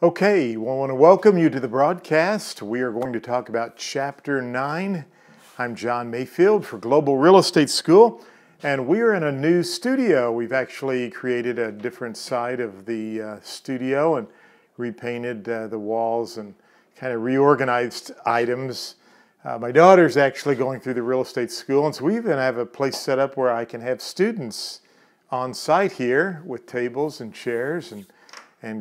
Okay, well, I want to welcome you to the broadcast. We are going to talk about Chapter 9. I'm John Mayfield for Global Real Estate School, and we are in a new studio. We've actually created a different side of the studio and repainted the walls and kind of reorganized items. My daughter's actually going through the real estate school, and so we even have a place set up where I can have students on site here with tables and chairs and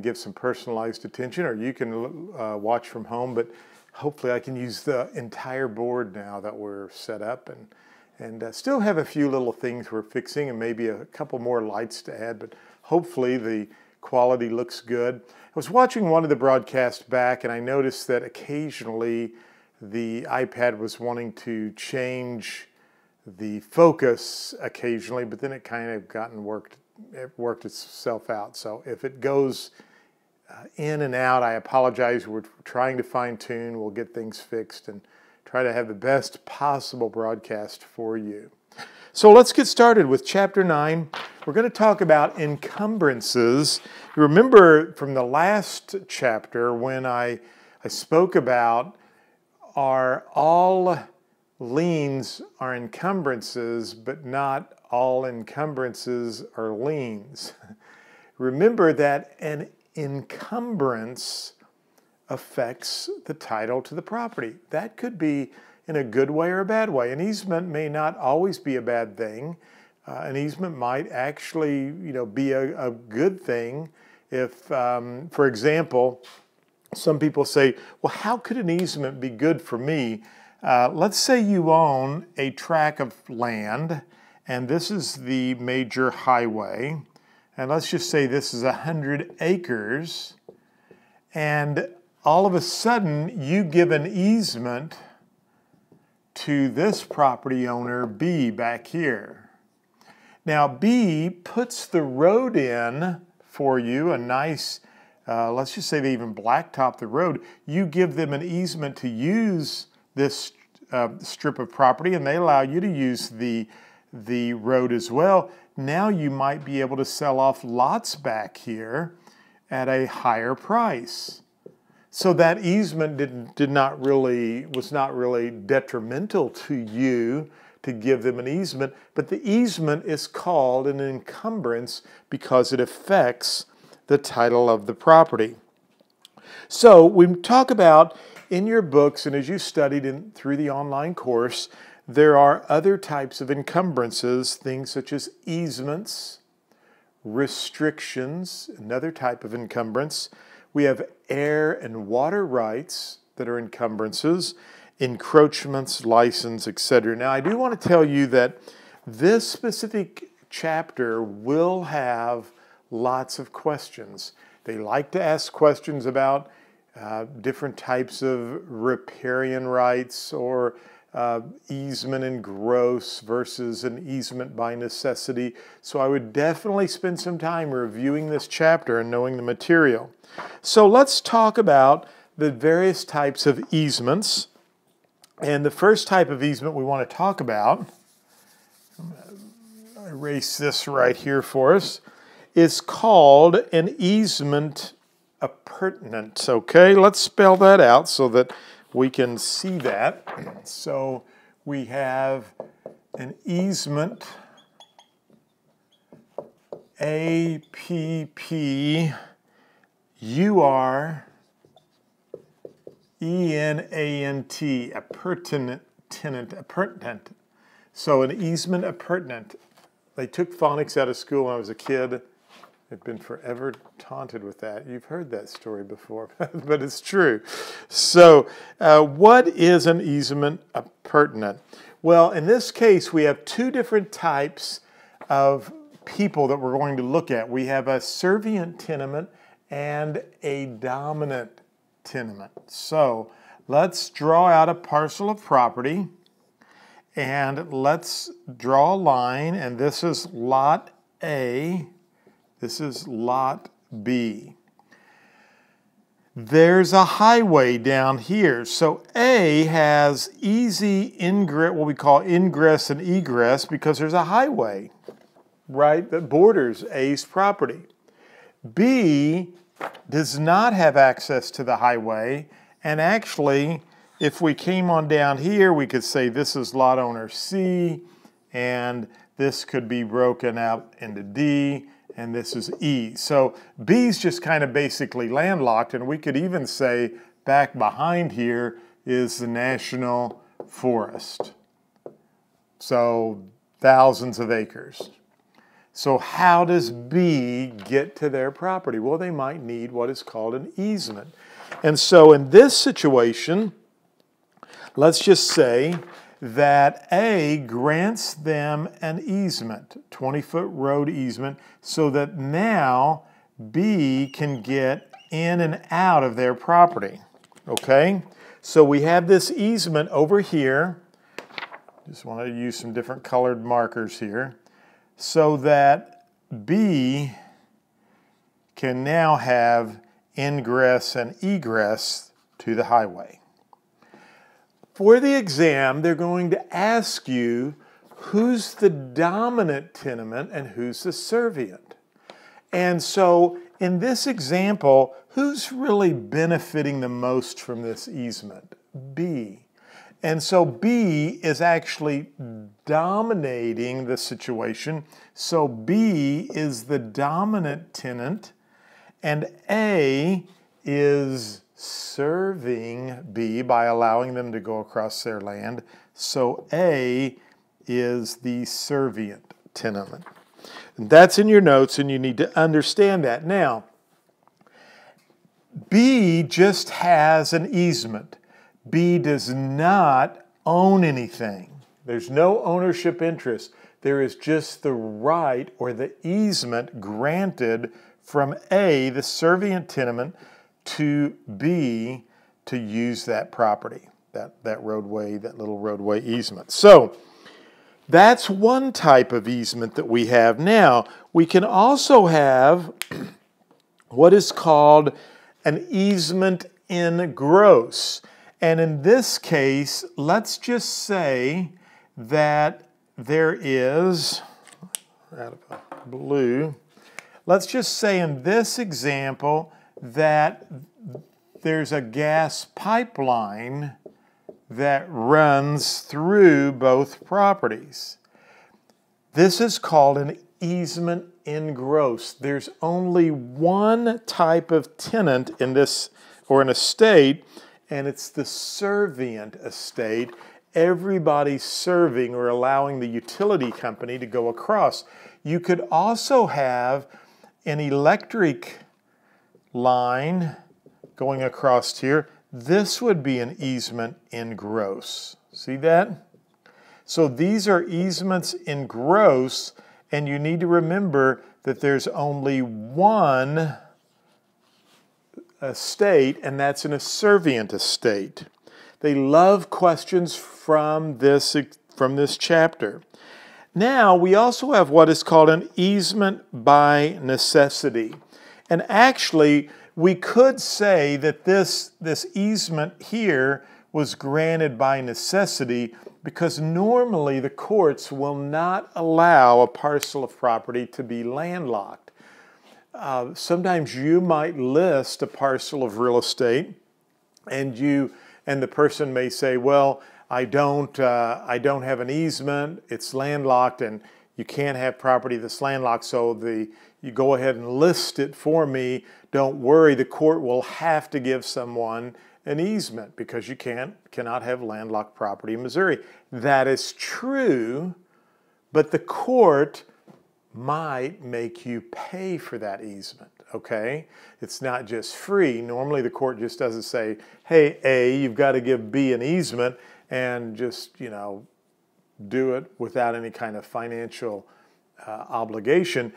give some personalized attention, or you can watch from home, but hopefully I can use the entire board now that we're set up and still have a few little things we're fixing and maybe a couple more lights to add, but hopefully the quality looks good. I was watching one of the broadcasts back and I noticed that occasionally the iPad was wanting to change the focus occasionally, but then it kind of worked itself out. So if it goes in and out, I apologize. We're trying to fine tune. We'll get things fixed and try to have the best possible broadcast for you. So let's get started with Chapter 9. We're going to talk about encumbrances. You remember from the last chapter when I spoke about all liens are encumbrances, but not all encumbrances are liens. Remember that an encumbrance affects the title to the property. That could be in a good way or a bad way. An easement may not always be a bad thing. An easement might actually, be a good thing if, for example, some people say, well, how could an easement be good for me? Let's say you own a tract of land, and this is the major highway, and let's just say this is 100 acres, and all of a sudden you give an easement to this property owner, B, back here. Now, B puts the road in for you, a nice, let's just say they even blacktop the road. You give them an easement to use this strip of property, and they allow you to use the road as well. Now you might be able to sell off lots back here at a higher price. So that easement was not really detrimental to you to give them an easement, but the easement is called an encumbrance because it affects the title of the property. So we talk about in your books, and as you studied through the online course, there are other types of encumbrances, things such as easements, restrictions, another type of encumbrance. We have air and water rights that are encumbrances, encroachments, license, etc. Now, I do want to tell you that this specific chapter will have lots of questions. They like to ask questions about different types of riparian rights or easement in gross versus an easement by necessity. So I would definitely spend some time reviewing this chapter and knowing the material. So let's talk about the various types of easements. And the first type of easement we want to talk about, I'm going to erase this right here for us, is called an easement appurtenant. Okay, let's spell that out so that we can see that. So we have an easement, A-P-P-U-R-E-N-A-N-T, appurtenant. So an easement appurtenant. They took phonics out of school when I was a kid. I've been forever taunted with that. You've heard that story before, but it's true. So what is an easement appurtenant? Well, in this case, we have two different types of people that we're going to look at. We have a servient tenement and a dominant tenement. So let's draw out a parcel of property, and let's draw a line, and this is lot A. This is lot B. There's a highway down here. So A has easy ingress, what we call ingress and egress, because there's a highway, right, that borders A's property. B does not have access to the highway. And actually, if we came on down here, we could say this is lot owner C, and this could be broken out into D, and this is E. So B is just kind of basically landlocked, and we could even say back behind here is the national forest. So thousands of acres. So how does B get to their property? Well, they might need what is called an easement. And so in this situation, let's just say that A grants them an easement, 20-foot road easement, so that now B can get in and out of their property, okay? So we have this easement over here. Just want to use some different colored markers here, so that B can now have ingress and egress to the highway. For the exam, they're going to ask you who's the dominant tenement and who's the servient. And so in this example, who's really benefiting the most from this easement? B. And so B is actually dominating the situation. So B is the dominant tenant, and A is serving B by allowing them to go across their land. So A is the servient tenement. And that's in your notes, and you need to understand that. Now, B just has an easement. B does not own anything. There's no ownership interest. There is just the right or the easement granted from A, the servient tenement, to B to use that property, that roadway, that little roadway easement. So that's one type of easement that we have. Now, we can also have what is called an easement in gross. And in this case, let's just say that there is, out of blue, let's just say in this example that there's a gas pipeline that runs through both properties. This is called an easement in gross. There's only one type of tenant in this, or an estate, and it's the servient estate. Everybody's serving or allowing the utility company to go across. You could also have an electric line going across here. This would be an easement in gross. See that? So these are easements in gross, and you need to remember that there's only one estate, and that's an servient estate. They love questions from this chapter. Now, we also have what is called an easement by necessity. And actually, we could say that this easement here was granted by necessity because normally the courts will not allow a parcel of property to be landlocked. Sometimes you might list a parcel of real estate, and the person may say, "Well, I don't have an easement. It's landlocked, and you can't have property that's landlocked. So you go ahead and list it for me. Don't worry, the court will have to give someone an easement because you cannot have landlocked property in Missouri." That is true, but the court might make you pay for that easement, okay? It's not just free. Normally the court just doesn't say, "Hey, A, you've got to give B an easement," and just, do it without any kind of financial obligation.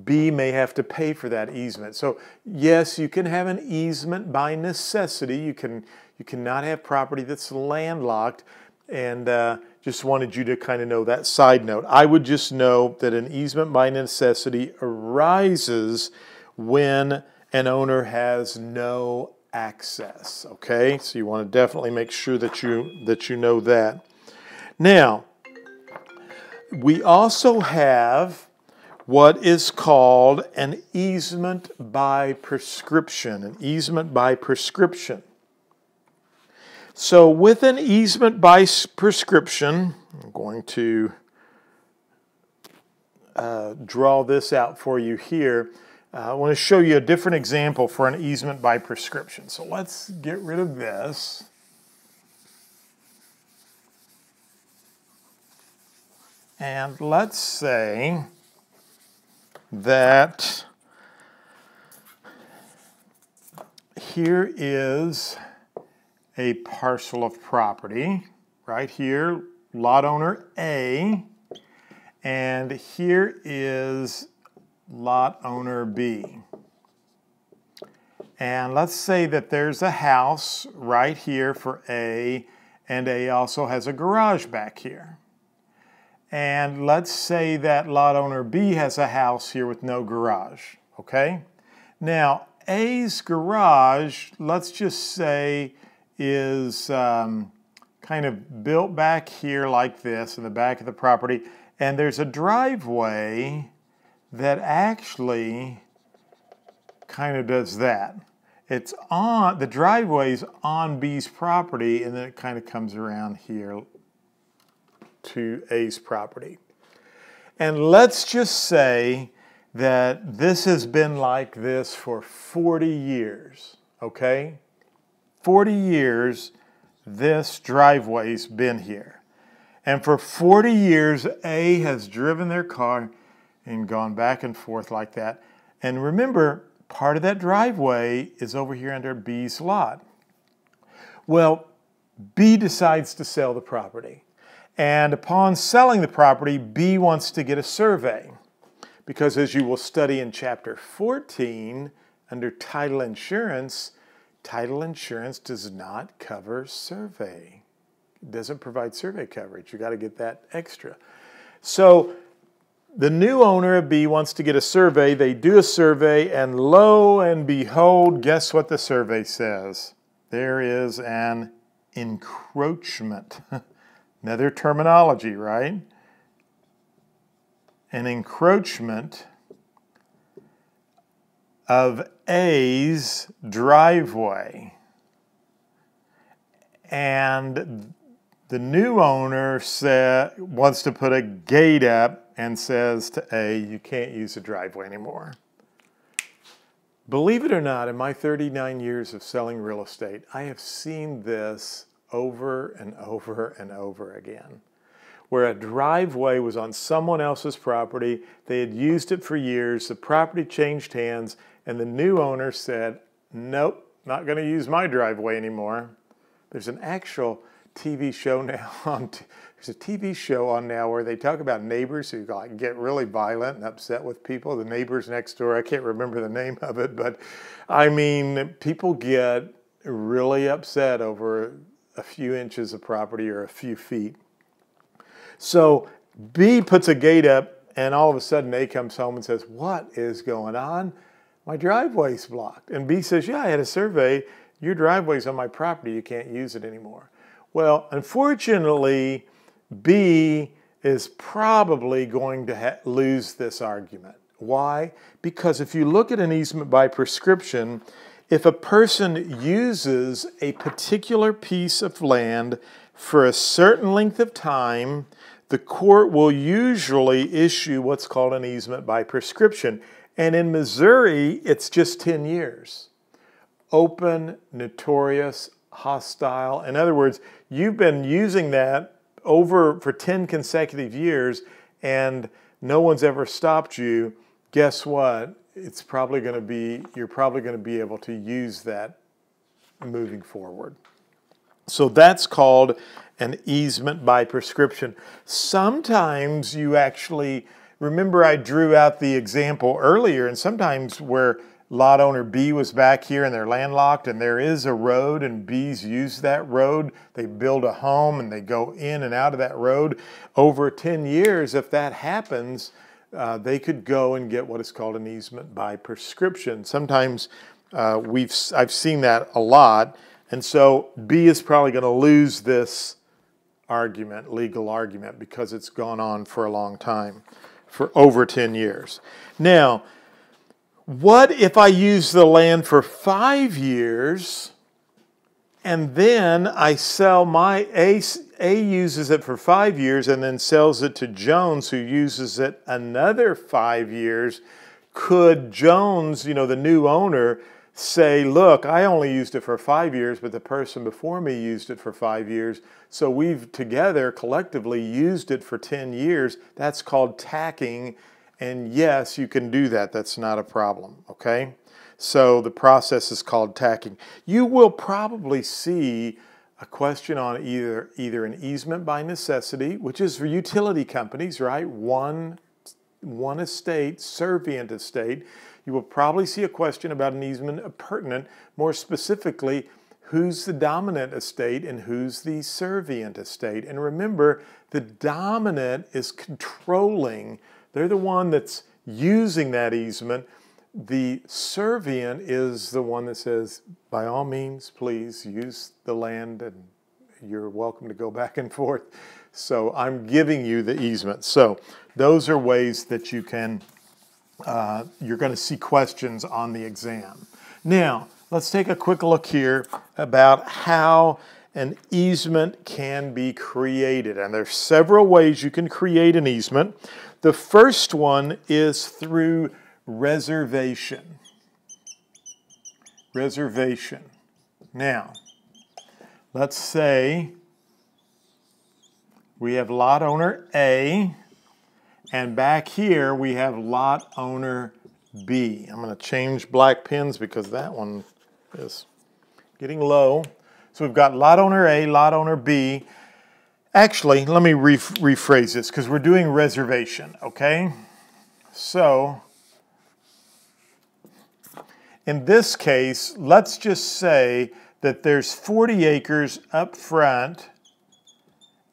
B may have to pay for that easement. So yes, you can have an easement by necessity. You cannot have property that's landlocked, and just wanted you to kind of know that side note. I would just know that an easement by necessity arises when an owner has no access, okay? So you want to definitely make sure that you know that. Now, we also have what is called an easement by prescription. An easement by prescription. So with an easement by prescription, I'm going to draw this out for you here. I want to show you a different example for an easement by prescription. So let's get rid of this. And let's say that here is a parcel of property, right here, lot owner A, and here is lot owner B. And let's say that there's a house right here for A, and A also has a garage back here. And let's say that lot owner B has a house here with no garage, okay? Now, A's garage, let's just say, is kind of built back here like this in the back of the property, and there's a driveway that actually kind of does that. It's on, the driveway's on B's property, and then it kind of comes around here to A's property. And let's just say that this has been like this for 40 years, okay? 40 years this driveway's been here. And for 40 years, A has driven their car and gone back and forth like that. And remember, part of that driveway is over here under B's lot. Well, B decides to sell the property. And upon selling the property, B wants to get a survey. Because as you will study in chapter 14, under title insurance does not cover survey. It doesn't provide survey coverage. You got to get that extra. So the new owner of B wants to get a survey. They do a survey, and lo and behold, guess what the survey says? There is an encroachment. Another terminology, right? An encroachment of A's driveway. And the new owner wants to put a gate up and says to A, you can't use the driveway anymore. Believe it or not, in my 39 years of selling real estate, I have seen this over and over and over again, where a driveway was on someone else's property, they had used it for years, the property changed hands, and the new owner said, nope, not going to use my driveway anymore. There's an actual TV show now there's a TV show on now where they talk about neighbors who get really violent and upset with people. The neighbors next door, I can't remember the name of it, but I mean, people get really upset over a few inches of property or a few feet. So B puts a gate up, and all of a sudden A comes home and says, what is going on? My driveway's blocked. And B says, yeah, I had a survey. Your driveway's on my property. You can't use it anymore. Well, unfortunately, B is probably going to lose this argument. Why? Because if you look at an easement by prescription, if a person uses a particular piece of land for a certain length of time, the court will usually issue what's called an easement by prescription. And in Missouri, it's just 10 years. Open, notorious, hostile. In other words, you've been using that for 10 consecutive years and no one's ever stopped you. Guess what? It's probably going to be, you're probably going to be able to use that moving forward. So that's called an easement by prescription. Sometimes you actually, remember I drew out the example earlier, and sometimes where lot owner B was back here and they're landlocked and there is a road and B's used that road, they build a home and they go in and out of that road. Over 10 years, if that happens, they could go and get what is called an easement by prescription. Sometimes I've seen that a lot, and so B is probably going to lose this argument, legal argument, because it's gone on for a long time. for over 10 years. Now, what if I use the land for 5 years and then I sell my A uses it for 5 years and then sells it to Jones, who uses it another 5 years? Could Jones, the new owner, say, look, I only used it for 5 years, but the person before me used it for 5 years, so we've together collectively used it for 10 years. That's called tacking, and yes, you can do that. That's not a problem, okay? So the process is called tacking. You will probably see a question on either an easement by necessity, which is for utility companies, right? One estate, servient estate. You will probably see a question about an easement appurtenant, more specifically, who's the dominant estate and who's the servient estate. And remember, the dominant is controlling. They're the one that's using that easement. The servient is the one that says, by all means, please use the land and you're welcome to go back and forth. So I'm giving you the easement. So those are ways that you can you're going to see questions on the exam. Now, let's take a quick look here about how an easement can be created. And there's several ways you can create an easement. The first one is through reservation. Reservation. Now, let's say we have lot owner A, and back here we have lot owner B. I'm going to change black pens because that one is getting low. So we've got lot owner A, lot owner B. Actually, let me rephrase this because we're doing reservation, okay? So in this case, let's just say that there's 40 acres up front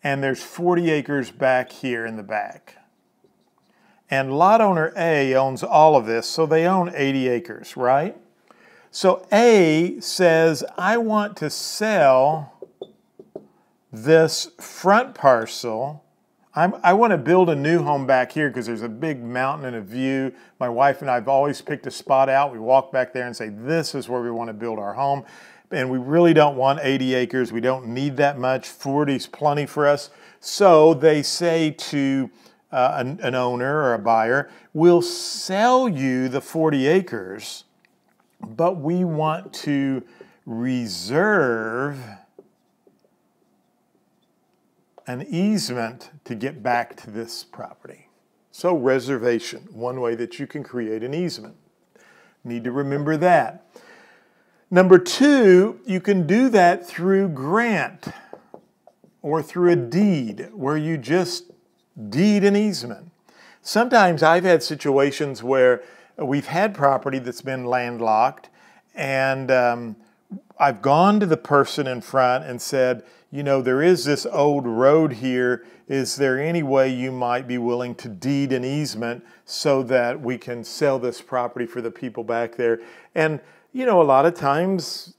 and there's 40 acres back here in the back. And lot owner A owns all of this, so they own 80 acres, right? So A says, I want to sell this front parcel. I want to build a new home back here because there's a big mountain and a view. My wife and I have always picked a spot out. We walk back there and say, this is where we want to build our home. And we really don't want 80 acres. We don't need that much. 40 is plenty for us. So they say to an owner or a buyer, we'll sell you the 40 acres, but we want to reserve an easement to get back to this property. So reservation, one way that you can create an easement. Need to remember that. Number two, you can do that through grant or through a deed where you just deed an easement. Sometimes I've had situations where we've had property that's been landlocked and I've gone to the person in front and said, there is this old road here. Is there any way you might be willing to deed an easement so that we can sell this property for the people back there? And, a lot of times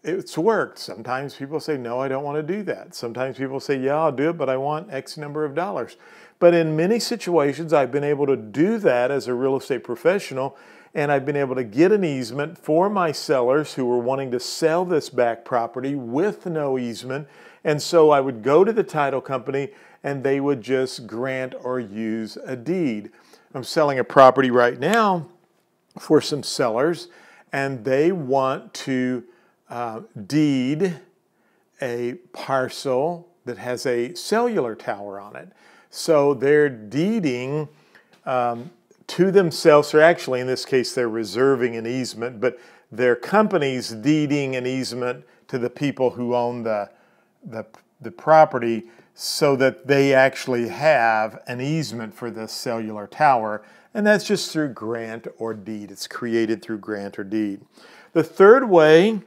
it's worked. Sometimes people say, no, I don't want to do that. Sometimes people say, yeah, I'll do it, but I want X number of dollars. But in many situations, I've been able to do that as a real estate professional, and I've been able to get an easement for my sellers who were wanting to sell this back property with no easement. And so I would go to the title company and they would just grant or use a deed. I'm selling a property right now for some sellers, and they want to deed a parcel that has a cellular tower on it. So they're deeding to themselves, or actually in this case they're reserving an easement, but their company's deeding an easement to the people who own the property so that they actually have an easement for this cellular tower, and that's just through grant or deed. It's created through grant or deed. The third way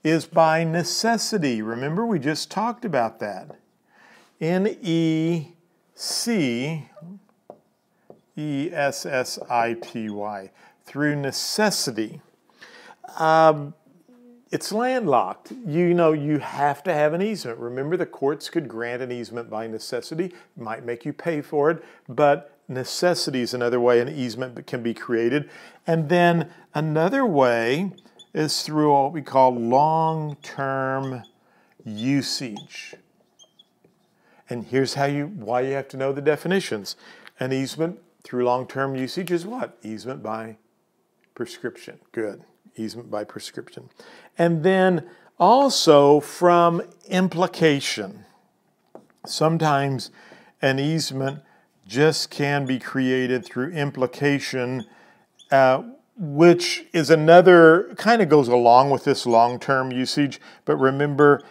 is by necessity. Remember, we just talked about that. N-E-C-E-S-S-I-T-Y, through necessity. It's landlocked. You have to have an easement. Remember, the courts could grant an easement by necessity. It might make you pay for it, but necessity is another way an easement can be created. And then another way is through what we call long-term usage. And here's why you have to know the definitions. An easement through long-term usage is what? Easement by prescription. Good. Easement by prescription. And then also from implication. Sometimes an easement just can be created through implication, which is another, kind of goes along with this long-term usage. But remember,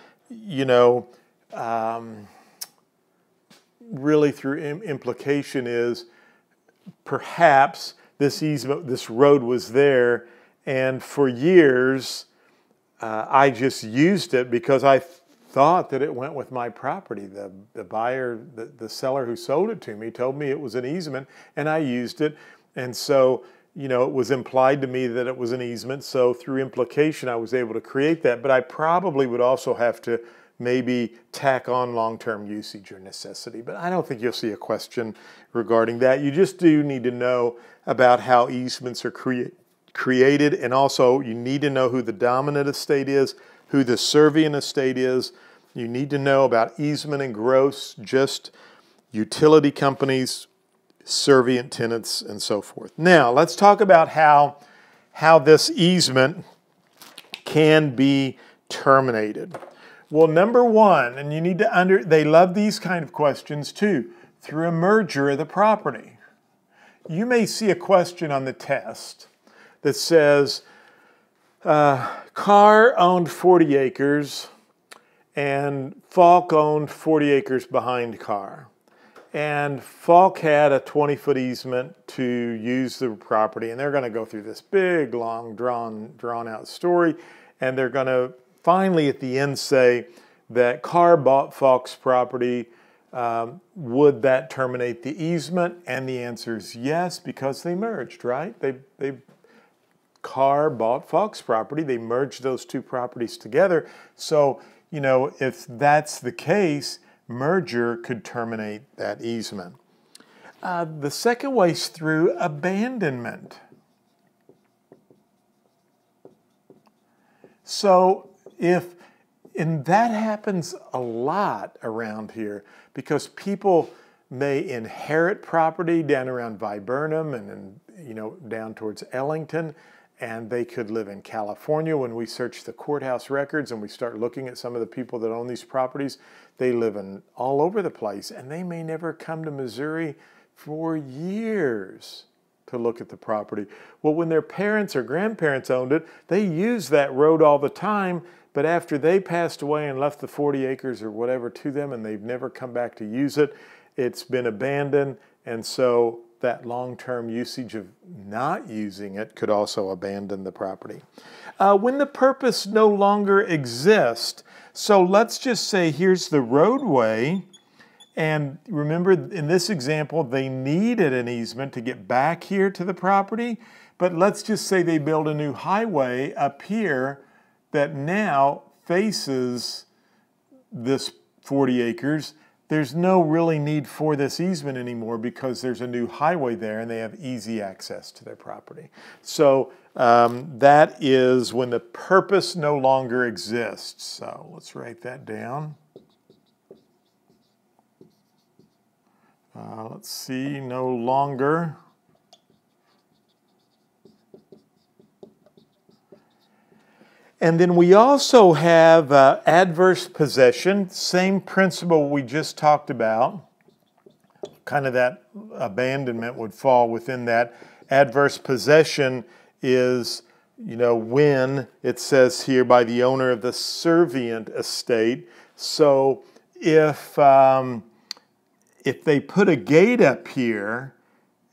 really through implication is perhaps this easement, this road was there, and for years I just used it because I thought that it went with my property. The buyer, the seller who sold it to me told me it was an easement, and I used it. And so, it was implied to me that it was an easement. So through implication, I was able to create that. But I probably would also have to maybe tack on long-term usage or necessity. But I don't think you'll see a question regarding that. You just do need to know about how easements are created. And also, you need to know who the dominant estate is, who the servient estate is. You need to know about easement and gross, just utility companies, servient tenants, and so forth. Now, let's talk about how this easement can be terminated. Well, number one, and you need to they love these kind of questions too, through a merger of the property. You may see a question on the test that says, Carr owned 40 acres and Falk owned 40 acres behind Carr. And Falk had a 20-foot easement to use the property, and they're going to go through this big, long, drawn-out story, and they're going to finally at the end say that Carr bought Falk's property. Would that terminate the easement? And the answer is yes, because they merged, right? Carr bought Falk's property. They merged those two properties together. So, if that's the case, merger could terminate that easement. The second way is through abandonment. So and that happens a lot around here because people may inherit property down around Viburnum and down towards Ellington, and they could live in California. When we search the courthouse records and we start looking at some of the people that own these properties, they live all over the place, and they may never come to Missouri for years to look at the property. Well, when their parents or grandparents owned it, they used that road all the time, but after they passed away and left the 40 acres or whatever to them, and they've never come back to use it, it's been abandoned, and so that long-term usage of not using it could also abandon the property. When the purpose no longer exists, so let's just say here's the roadway, and remember in this example they needed an easement to get back here to the property, but let's just say they build a new highway up here that now faces this 40 acres. There's no really need for this easement anymore because there's a new highway there and they have easy access to their property. So that is when the purpose no longer exists. So let's write that down. Let's see, no longer. And then we also have adverse possession, same principle we just talked about. Kind of that abandonment would fall within that. Adverse possession is, when it says here by the owner of the servient estate. So if they put a gate up here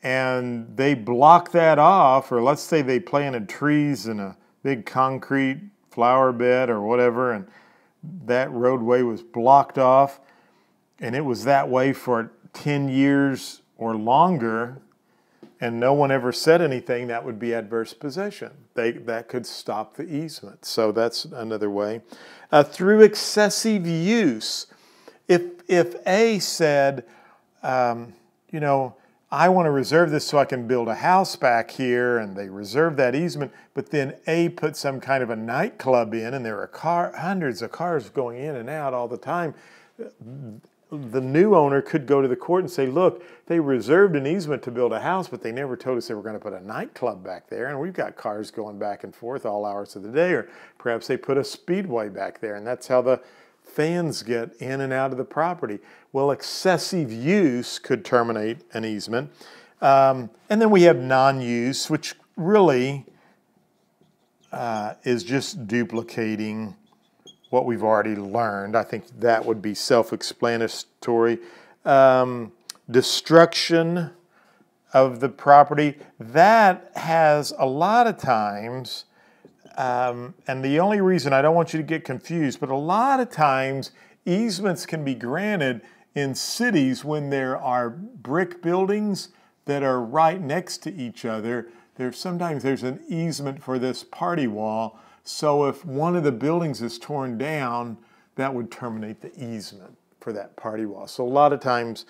and they block that off, or let's say they planted trees in a big concrete flower bed or whatever, and that roadway was blocked off, and it was that way for 10 years or longer, and no one ever said anything, that would be adverse possession. That could stop the easement. So that's another way. Through excessive use. If A said, I want to reserve this so I can build a house back here, and they reserve that easement, but then A put some kind of a nightclub in, and there are hundreds of cars going in and out all the time. The new owner could go to the court and say, look, they reserved an easement to build a house, but they never told us they were going to put a nightclub back there, and we've got cars going back and forth all hours of the day, or perhaps they put a speedway back there, and that's how the fans get in and out of the property. Well, excessive use could terminate an easement. And then we have non-use, which really is just duplicating what we've already learned. I think that would be self-explanatory. Destruction of the property, that has a lot of times, and the only reason I don't want you to get confused, but a lot of times easements can be granted in cities when there are brick buildings that are right next to each other. Sometimes there's an easement for this party wall, so if one of the buildings is torn down, that would terminate the easement for that party wall. So a lot of times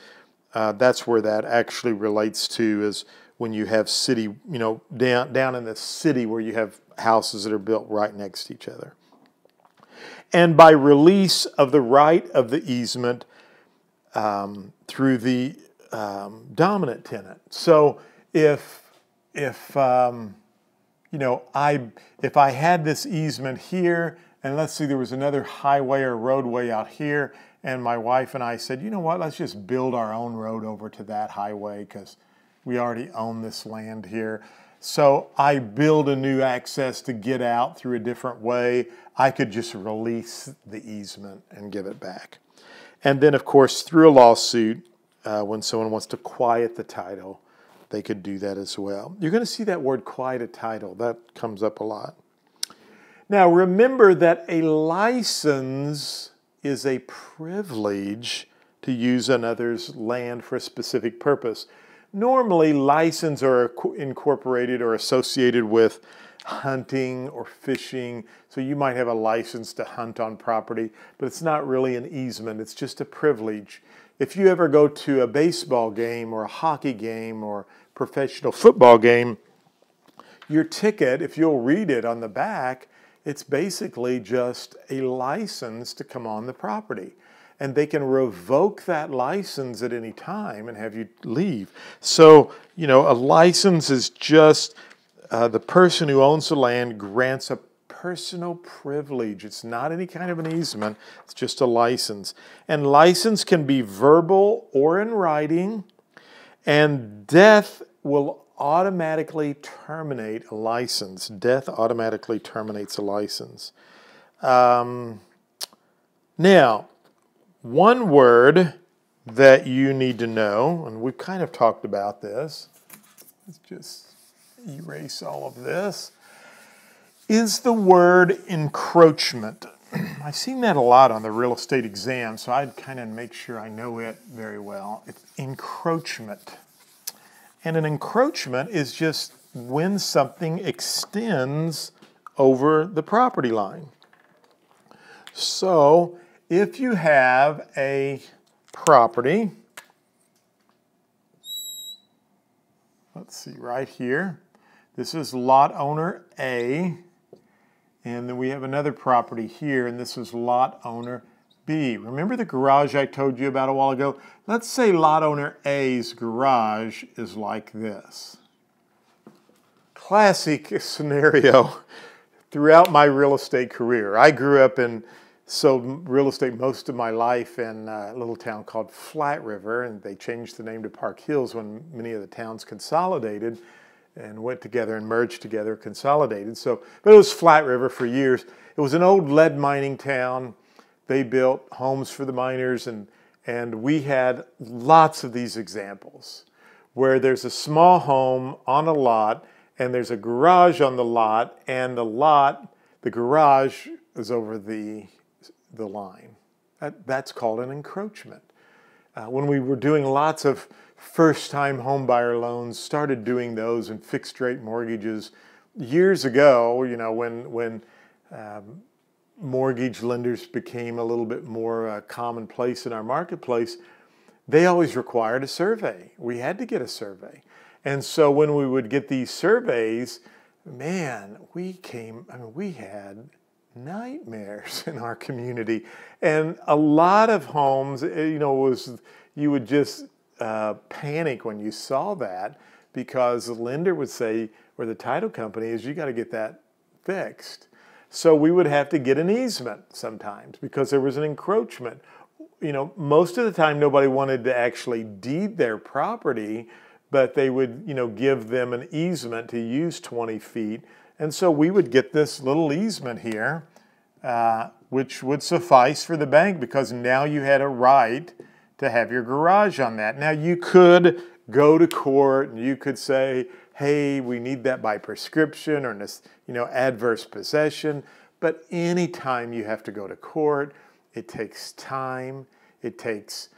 that's where that actually relates to, is when you have city, down in the city where you have houses that are built right next to each other. And by release of the right of the easement through the dominant tenant. So if I had this easement here, and let's see, there was another highway or roadway out here, and my wife and I said, you know what, let's just build our own road over to that highway because we already own this land here. So I build a new access to get out through a different way. I could just release the easement and give it back. And then, of course, through a lawsuit, when someone wants to quiet the title, they could do that as well. You're going to see that word quiet a title. That comes up a lot. Now, remember that a license is a privilege to use another's land for a specific purpose. Normally, licenses are incorporated or associated with hunting or fishing. So you might have a license to hunt on property, but it's not really an easement. It's just a privilege. If you ever go to a baseball game or a hockey game or professional football game, your ticket, if you'll read it on the back, it's basically just a license to come on the property. And they can revoke that license at any time and have you leave. So, a license is just the person who owns the land grants a personal privilege. It's not any kind of an easement. It's just a license. And license can be verbal or in writing. And death will automatically terminate a license. Death automatically terminates a license. Now, one word that you need to know, and we've kind of talked about this, let's just erase all of this, is the word encroachment. I've seen that a lot on the real estate exam, so I'd kind of make sure I know it very well. It's encroachment. And an encroachment is just when something extends over the property line. So, if you have a property, let's see, right here, this is lot owner A, and then we have another property here, and this is lot owner B. Remember the garage I told you about a while ago? Let's say lot owner A's garage is like this. Classic scenario throughout my real estate career. I grew up and sold real estate most of my life in a little town called Flat River, and they changed the name to Park Hills when many of the towns consolidated and went together and merged together, consolidated. But it was Flat River for years. It was an old lead mining town. They built homes for the miners, and we had lots of these examples where there's a small home on a lot, and there's a garage on the lot, and the garage is over the line. That's called an encroachment. When we were doing lots of first-time homebuyer loans, started doing those in fixed-rate mortgages years ago, when mortgage lenders became a little bit more commonplace in our marketplace, they always required a survey. We had to get a survey. And so when we would get these surveys, man, we had nightmares in our community. And a lot of homes, you would just panic when you saw that, because the lender would say, or the title company, is you got to get that fixed. So we would have to get an easement sometimes because there was an encroachment. Most of the time nobody wanted to actually deed their property, but they would, give them an easement to use 20 feet. And so we would get this little easement here, which would suffice for the bank, because now you had a right to have your garage on that. Now you could go to court and you could say, hey, we need that by prescription or adverse possession. But anytime you have to go to court, it takes time, it takes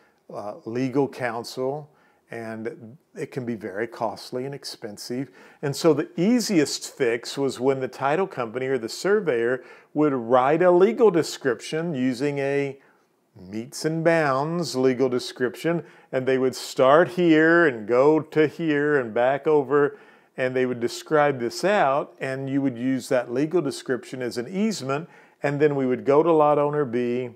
legal counsel, and it can be very costly and expensive. And so the easiest fix was when the title company or the surveyor would write a legal description using a meets and bounds legal description, and they would start here and go to here and back over, and they would describe this out, and you would use that legal description as an easement, and then we would go to lot owner B.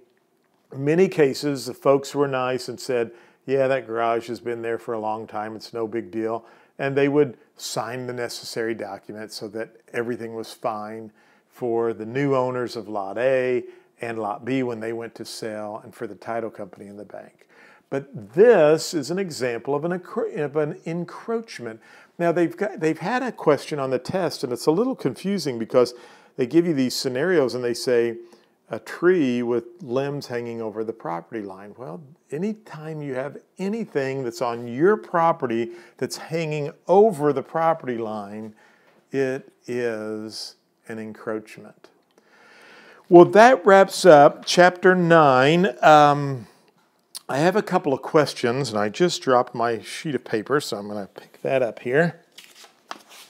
In many cases, the folks were nice and said, yeah, that garage has been there for a long time, it's no big deal. And they would sign the necessary documents so that everything was fine for the new owners of Lot A and Lot B when they went to sell, and for the title company and the bank. But this is an example of an encroachment. Now they've had a question on the test, and it's a little confusing because they give you these scenarios and they say a tree with limbs hanging over the property line. Well, anytime you have anything that's on your property that's hanging over the property line, it is an encroachment. Well, that wraps up chapter 9. I have a couple of questions, and I just dropped my sheet of paper, so I'm going to pick that up here.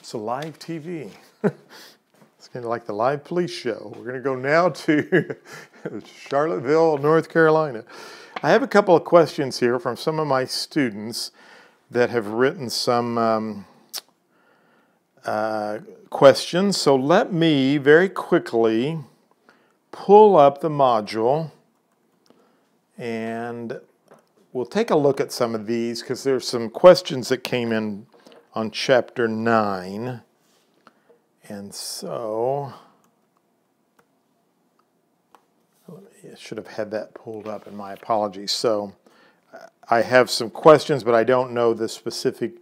It's a live TV. It's kind of like the live police show. We're going to go now to Charlottesville, North Carolina. I have a couple of questions here from some of my students that have written some questions. So let me very quickly pull up the module, and we'll take a look at some of these because there's some questions that came in on chapter 9. And so I should have had that pulled up, and my apologies. So I have some questions, but I don't know the specific.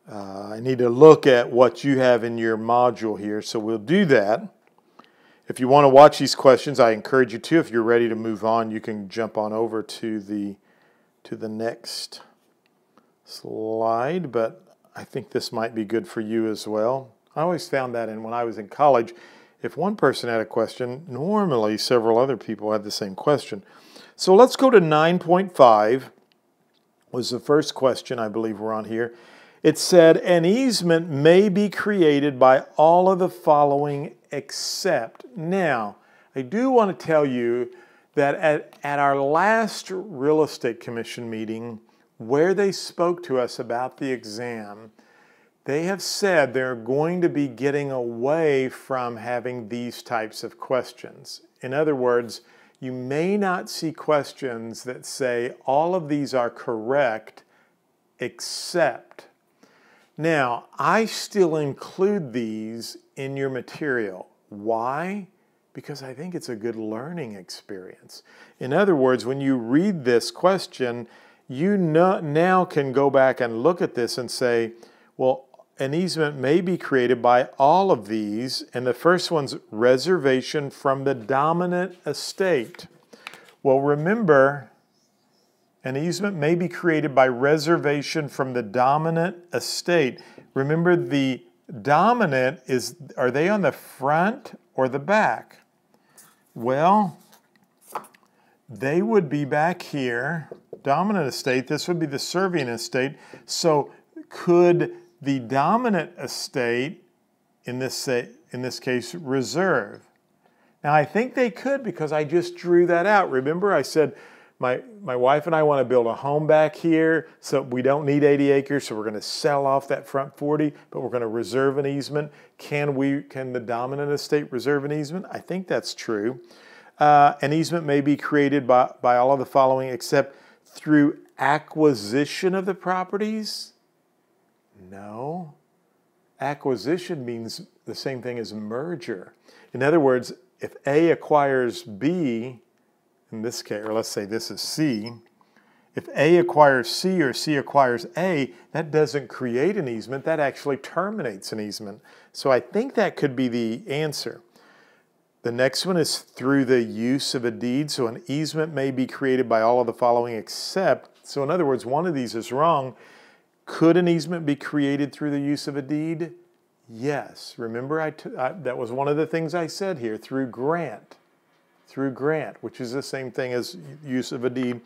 I need to look at what you have in your module here, so we'll do that. If you want to watch these questions, I encourage you to. If you're ready to move on, you can jump on over to the next slide, but I think this might be good for you as well. I always found that when I was in college, if one person had a question, normally several other people had the same question. So let's go to 9.5 was the first question I believe we're on here. It said, an easement may be created by all of the following except. Now, I do want to tell you that at our last real estate commission meeting, where they spoke to us about the exam, they have said they're going to be getting away from having these types of questions. In other words, you may not see questions that say all of these are correct except. Now, I still include these in your material. Why? Because I think it's a good learning experience. In other words, when you read this question, you now can go back and look at this and say, well, an easement may be created by all of these, and the first one's reservation from the dominant estate. Well, remember, an easement may be created by reservation from the dominant estate. Remember, the dominant are they on the front or the back? Well, they would be back here. Dominant estate, this would be the serving estate. So could the dominant estate, in this case, reserve? Now, I think they could because I just drew that out. Remember, I said my wife and I want to build a home back here, so we don't need 80 acres, so we're going to sell off that front 40, but we're going to reserve an easement. Can the dominant estate reserve an easement? I think that's true. An easement may be created by all of the following except through acquisition of the properties? No. Acquisition means the same thing as merger. In other words, if A acquires B, in this case, or let's say this is C, if A acquires C or C acquires A, that doesn't create an easement, that actually terminates an easement. So I think that could be the answer. The next one is through the use of a deed. So an easement may be created by all of the following except, so in other words, one of these is wrong. Could an easement be created through the use of a deed? Yes. Remember, that was one of the things I said here, through grant. Through grant, which is the same thing as use of a deed.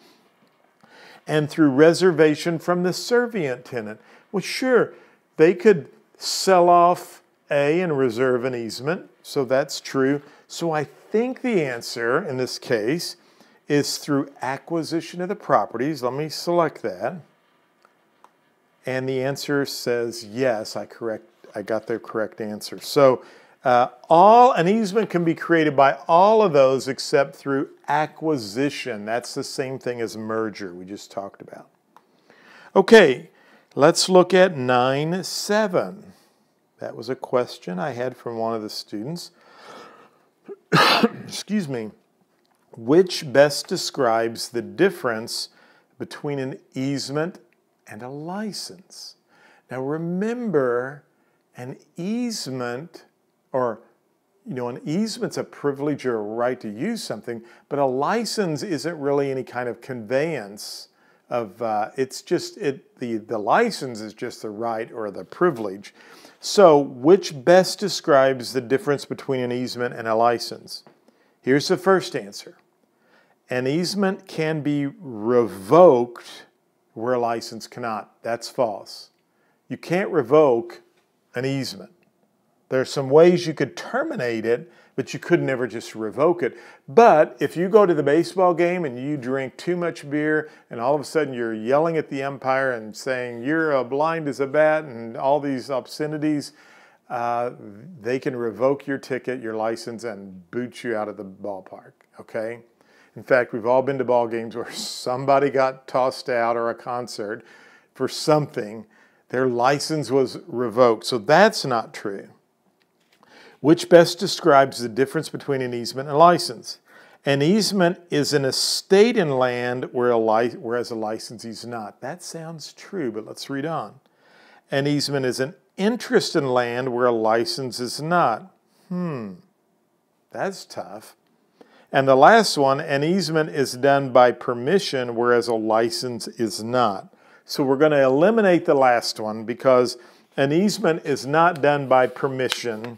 And through reservation from the servient tenant. Well, sure, they could sell off A and reserve an easement, so that's true. So I think the answer in this case is through acquisition of the properties. Let me select that. And the answer says yes, I got the correct answer. So an easement can be created by all of those except through acquisition. That's the same thing as merger we just talked about. Okay, let's look at 9.7. That was a question I had from one of the students. Excuse me. Which best describes the difference between an easement and a license? Now remember, an easement, or an easement's a privilege or a right to use something, but a license isn't really any kind of conveyance of, the license is just the right or the privilege. So which best describes the difference between an easement and a license? Here's the first answer. An easement can be revoked where a license cannot. That's false. You can't revoke an easement. There are some ways you could terminate it, but you could never just revoke it. But if you go to the baseball game and you drink too much beer and all of a sudden you're yelling at the umpire and saying you're blind as a bat and all these obscenities, they can revoke your ticket, your license, and boot you out of the ballpark, okay? In fact, we've all been to ball games where somebody got tossed out, or a concert for something. Their license was revoked. So that's not true. Which best describes the difference between an easement and a license? An easement is an estate in land whereas a license is not. That sounds true, but let's read on. An easement is an interest in land where a license is not. That's tough. And the last one, an easement is done by permission, whereas a license is not. So we're going to eliminate the last one because an easement is not done by permission.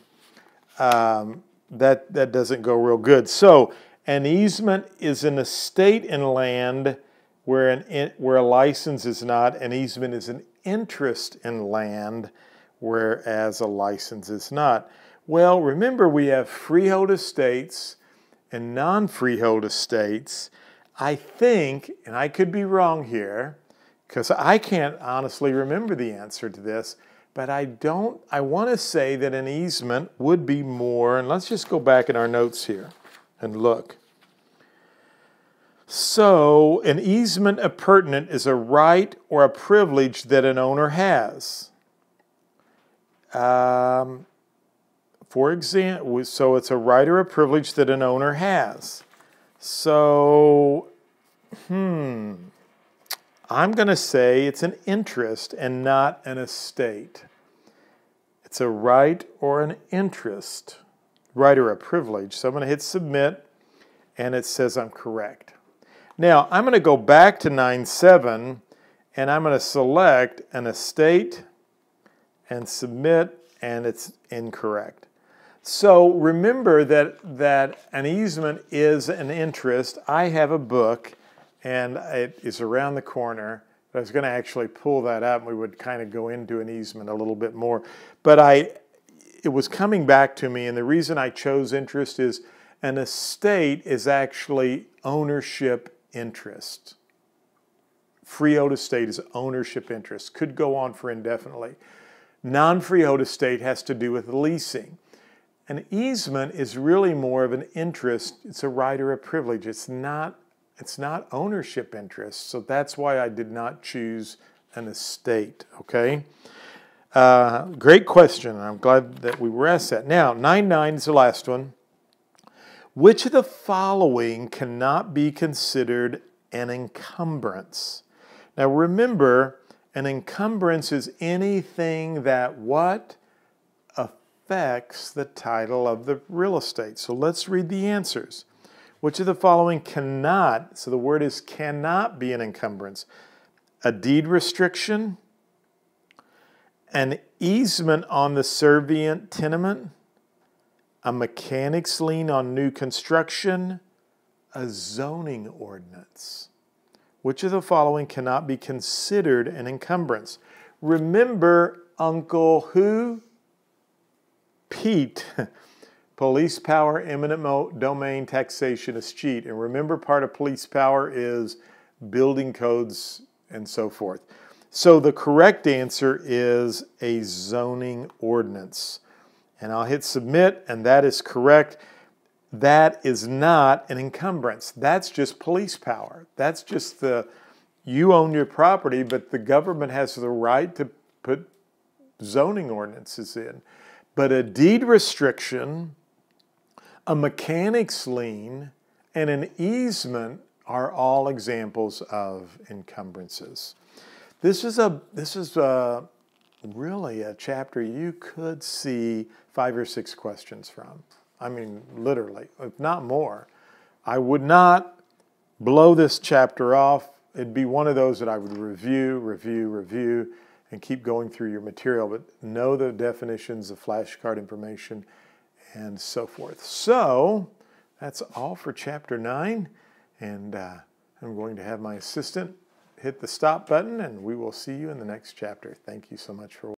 That doesn't go real good. So an easement is an estate in land where a license is not. An easement is an interest in land, whereas a license is not. Well, remember we have freehold estates and non-freehold estates. I think, and I could be wrong here, because I can't honestly remember the answer to this, but I want to say that an easement would be more, and let's just go back in our notes here and look. So an easement appurtenant is a right or a privilege that an owner has. For example, so it's a right or a privilege that an owner has. So, I'm going to say it's an interest and not an estate. It's a right or an interest, right or a privilege. So I'm going to hit submit, and it says I'm correct. Now, I'm going to go back to 9.7, and I'm going to select an estate and submit, and it's incorrect. So remember that an easement is an interest. I have a book, and it is around the corner. I was going to actually pull that up, and we would kind of go into an easement a little bit more. But it was coming back to me, and the reason I chose interest is an estate is actually ownership interest. Freehold estate is ownership interest. Could go on for indefinitely. Non-freehold estate has to do with leasing. An easement is really more of an interest. It's a right or a privilege. It's not ownership interest. So that's why I did not choose an estate, okay? Great question. I'm glad that we were asked that. Now, 9.9 is the last one. Which of the following cannot be considered an encumbrance? Now remember, an encumbrance is anything that what? Affects the title of the real estate. So let's read the answers. Which of the following cannot, so the word is cannot be an encumbrance? A deed restriction, an easement on the servient tenement, a mechanic's lien on new construction, a zoning ordinance. Which of the following cannot be considered an encumbrance? Remember Uncle who? Pete. Police power, eminent domain, taxation, escheat. And remember, part of police power is building codes and so forth. So the correct answer is a zoning ordinance. And I'll hit submit, and that is correct. That is not an encumbrance. That's just police power. That's just you own your property, but the government has the right to put zoning ordinances in. But a deed restriction, a mechanic's lien, and an easement are all examples of encumbrances. This is really a chapter you could see 5 or 6 questions from. I mean, literally, if not more. I would not blow this chapter off. It'd be one of those that I would review, and keep going through your material, but know the definitions, the flashcard information, and so forth. So that's all for chapter 9, and I'm going to have my assistant hit the stop button, and we will see you in the next chapter. Thank you so much for watching.